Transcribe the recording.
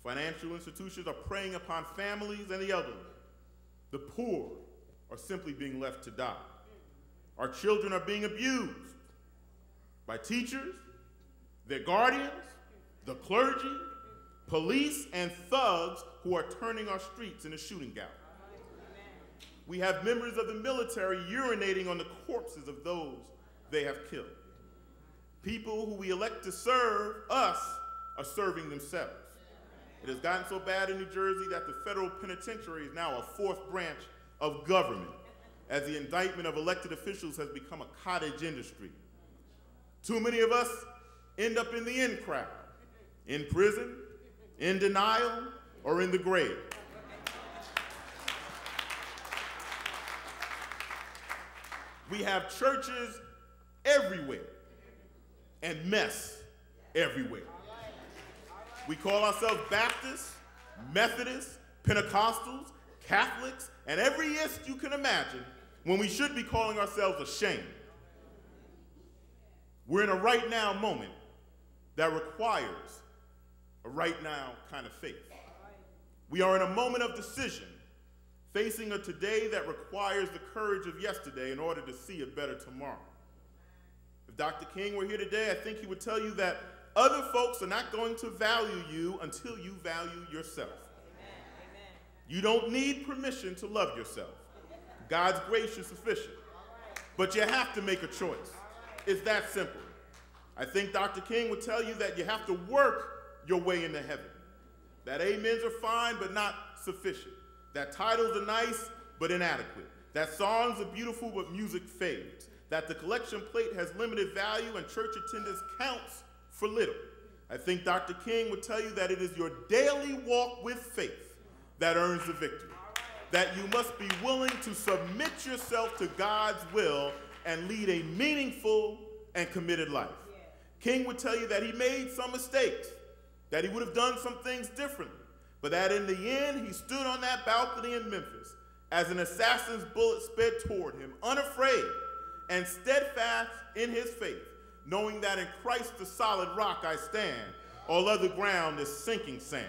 Financial institutions are preying upon families and the elderly. The poor are simply being left to die. Our children are being abused by teachers, their guardians, the clergy, police, and thugs who are turning our streets into shooting galleries. We have members of the military urinating on the corpses of those they have killed. People who we elect to serve us are serving themselves. It has gotten so bad in New Jersey that the federal penitentiary is now a fourth branch of government, as the indictment of elected officials has become a cottage industry. Too many of us end up in the in crowd, in prison, in denial, or in the grave. We have churches everywhere and mess everywhere. We call ourselves Baptists, Methodists, Pentecostals, Catholics, and every ist you can imagine, when we should be calling ourselves ashamed. We're in a right now moment that requires a right now kind of faith. We are in a moment of decision, facing a today that requires the courage of yesterday in order to see a better tomorrow. If Dr. King were here today, I think he would tell you that other folks are not going to value you until you value yourself. Amen. You don't need permission to love yourself. God's grace is sufficient. But you have to make a choice. It's that simple. I think Dr. King would tell you that you have to work your way into heaven. That amens are fine, but not sufficient. That titles are nice, but inadequate. That songs are beautiful, but music fades. That the collection plate has limited value and church attendance counts for little. I think Dr. King would tell you that it is your daily walk with faith that earns the victory. That you must be willing to submit yourself to God's will and lead a meaningful and committed life. King would tell you that he made some mistakes, that he would have done some things differently, but that in the end he stood on that balcony in Memphis as an assassin's bullet sped toward him, unafraid and steadfast in his faith, knowing that in Christ the solid rock I stand, all other ground is sinking sand.